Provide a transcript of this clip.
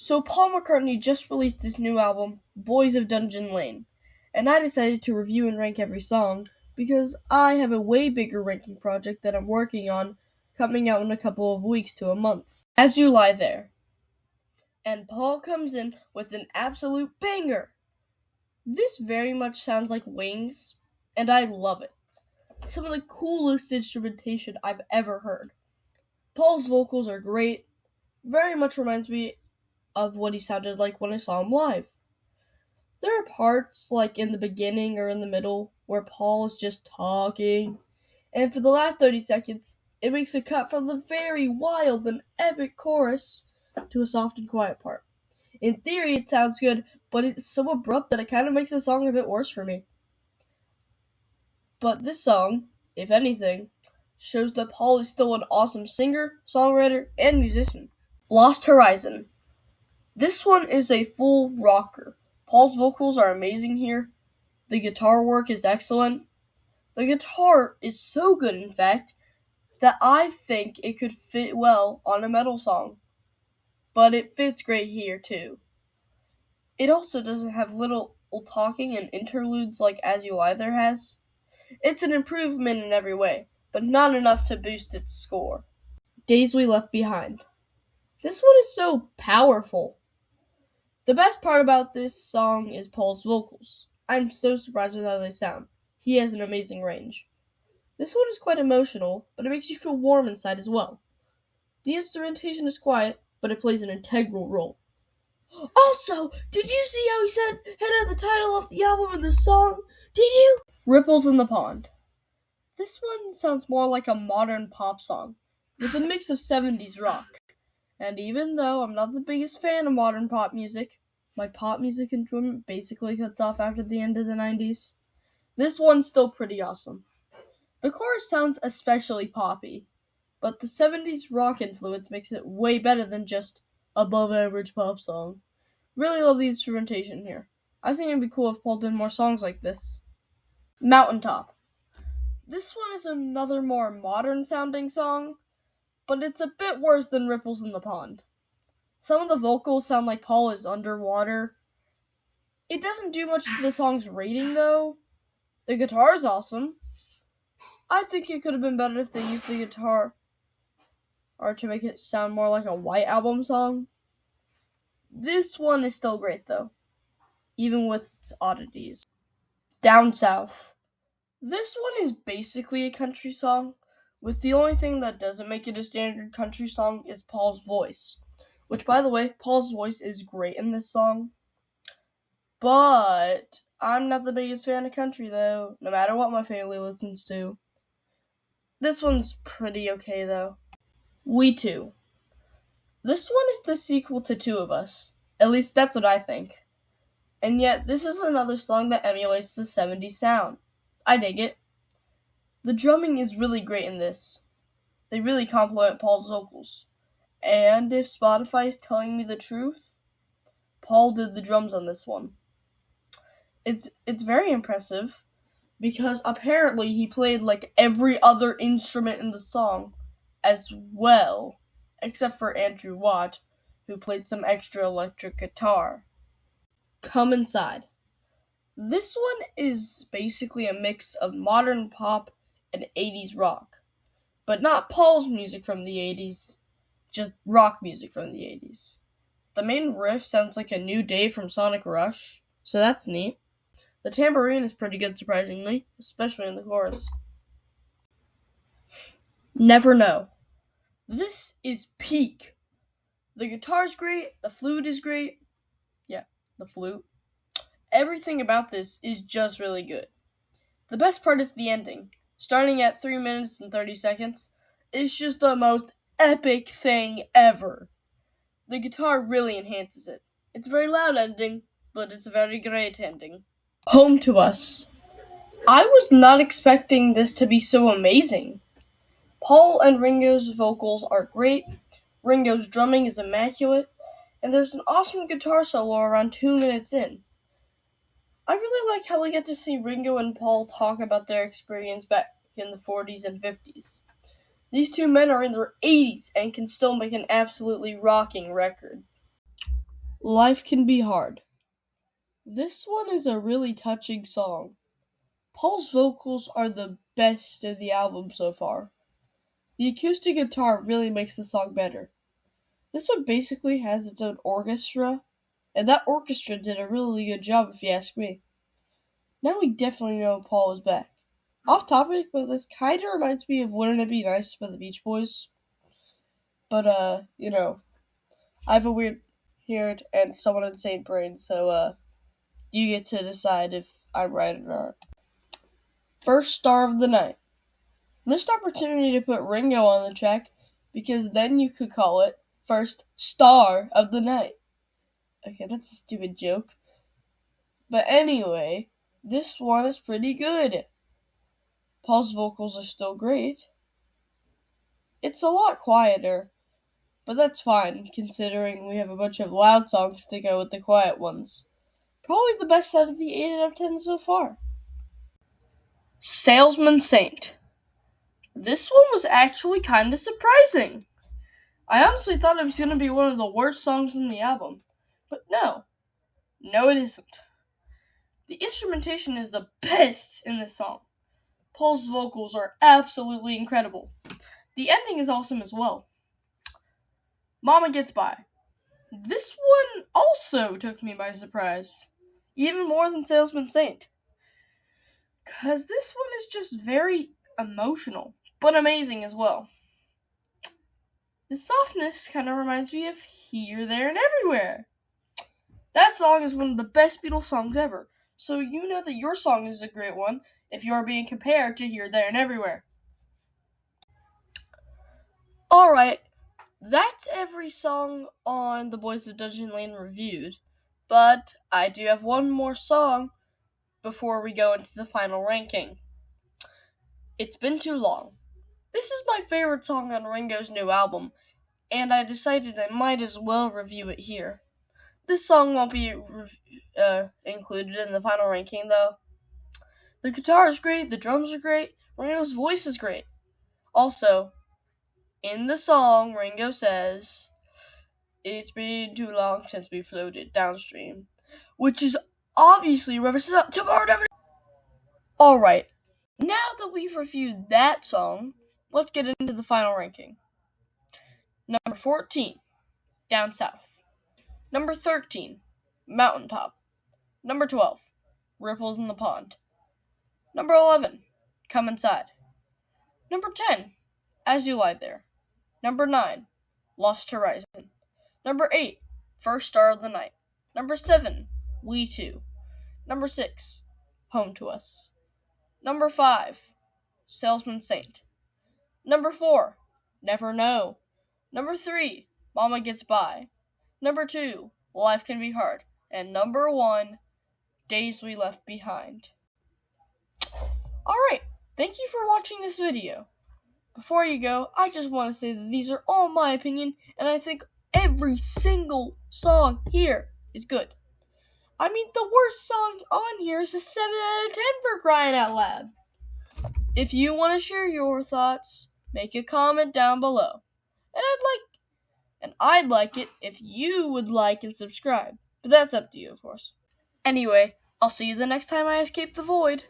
So Paul McCartney just released his new album, Boys of Dungeon Lane, and I decided to review and rank every song because I have a way bigger ranking project that I'm working on coming out in a couple of weeks to a month. As You Lie There. And Paul comes in with an absolute banger. This very much sounds like Wings, and I love it. Some of the coolest instrumentation I've ever heard. Paul's vocals are great, very much reminds me of what he sounded like when I saw him live. There are parts, like in the beginning or in the middle, where Paul is just talking, and for the last 30 seconds, it makes a cut from the very wild and epic chorus to a soft and quiet part. In theory, it sounds good, but it's so abrupt that it kind of makes the song a bit worse for me. But this song, if anything, shows that Paul is still an awesome singer, songwriter, and musician. Lost Horizon. This one is a full rocker. Paul's vocals are amazing here. The guitar work is excellent. The guitar is so good, in fact, that I think it could fit well on a metal song. But it fits great here, too. It also doesn't have little talking and interludes like As You Lie There has. It's an improvement in every way, but not enough to boost its score. Days We Left Behind. This one is so powerful. The best part about this song is Paul's vocals. I'm so surprised with how they sound. He has an amazing range. This one is quite emotional, but it makes you feel warm inside as well. The instrumentation is quiet, but it plays an integral role. Also, did you see how he said had the title of the album in the song? Did you? Ripples in the Pond. This one sounds more like a modern pop song, with a mix of 70s rock. And even though I'm not the biggest fan of modern pop music, my pop music enjoyment basically cuts off after the end of the 90s, this one's still pretty awesome. The chorus sounds especially poppy, but the 70s rock influence makes it way better than just above average pop song. Really love the instrumentation here. I think it'd be cool if Paul did more songs like this. Mountaintop. This one is another more modern sounding song, but it's a bit worse than Ripples in the Pond. Some of the vocals sound like Paul is underwater. It doesn't do much to the song's rating, though. The guitar's awesome. I think it could have been better if they used the guitar or to make it sound more like a White Album song. This one is still great, though, even with its oddities. Down South. This one is basically a country song, with the only thing that doesn't make it a standard country song is Paul's voice. Which, by the way, Paul's voice is great in this song. But I'm not the biggest fan of country, though, no matter what my family listens to. This one's pretty okay, though. We Two. This one is the sequel to Two of Us. At least that's what I think. And yet, this is another song that emulates the 70s sound. I dig it. The drumming is really great in this. They really complement Paul's vocals. And if Spotify is telling me the truth, Paul did the drums on this one. It's very impressive because apparently he played like every other instrument in the song as well, except for Andrew Watt, who played some extra electric guitar. Come Inside. This one is basically a mix of modern pop and 80s rock, but not Paul's music from the 80s, just rock music from the 80s. The main riff sounds like a New Day from Sonic Rush, so that's neat. The tambourine is pretty good, surprisingly, especially in the chorus. Never Know. This is peak. The guitar's great, the flute is great. Yeah, the flute. Everything about this is just really good. The best part is the ending. Starting at 3 minutes and 30 seconds, it's just the most epic thing ever. The guitar really enhances it. It's a very loud ending, but it's a very great ending. Home to Us. I was not expecting this to be so amazing. Paul and Ringo's vocals are great, Ringo's drumming is immaculate, and there's an awesome guitar solo around 2 minutes in. I really like how we get to see Ringo and Paul talk about their experience back in the 40s and 50s. These two men are in their 80s and can still make an absolutely rocking record. Life Can Be Hard. This one is a really touching song. Paul's vocals are the best in the album so far. The acoustic guitar really makes the song better. This one basically has its own orchestra, and that orchestra did a really good job if you ask me. Now we definitely know Paul is back. Off topic, but this kinda reminds me of Wouldn't It Be Nice by the Beach Boys. But, I have a weird hearing and somewhat insane brain, so, you get to decide if I'm right or not. First Star of the Night. Missed opportunity to put Ringo on the track, because then you could call it First Star of the Night. Okay, that's a stupid joke. But anyway, this one is pretty good. Paul's vocals are still great. It's a lot quieter, but that's fine, considering we have a bunch of loud songs to go with the quiet ones. Probably the best out of the 8 out of 10 so far. Salesman Saint. This one was actually kinda surprising. I honestly thought it was going to be one of the worst songs in the album. But no. No, it isn't. The instrumentation is the best in this song. Paul's vocals are absolutely incredible. The ending is awesome as well. Mama Gets By. This one also took me by surprise. Even more than Salesman Saint. Because this one is just very emotional, but amazing as well. The softness kind of reminds me of Here, There, and Everywhere. That song is one of the best Beatles songs ever, so you know that your song is a great one if you are being compared to Here, There, and Everywhere. Alright, that's every song on the Boys of Dungeon Lane reviewed, but I do have one more song before we go into the final ranking. It's Been Too Long. This is my favorite song on Ringo's new album, and I decided I might as well review it here. This song won't be included in the final ranking, though. The guitar is great, the drums are great, Ringo's voice is great. Also, in the song, Ringo says, "It's been too long since we floated downstream," which is obviously a reference to Tomorrow Never. Alright, now that we've reviewed that song, let's get into the final ranking. Number 14, Down South. Number 13, Mountaintop. Number 12, Ripples in the Pond. Number 11, Come Inside. Number 10, As You Lie There. Number 9, Lost Horizon. Number 8, First Star of the Night. Number 7, We Two. Number 6, Home to Us. Number 5, Salesman Saint. Number 4, Never Know. Number 3, Mama Gets By. Number 2, Life Can Be Hard. And number 1, Days We Left Behind. Alright, thank you for watching this video. Before you go, I just want to say that these are all my opinion, and I think every single song here is good. I mean, the worst song on here is a 7 out of 10 for crying out loud. If you want to share your thoughts, make a comment down below. And I'd like it if you would like and subscribe. But that's up to you, of course. Anyway, I'll see you the next time I escape the void.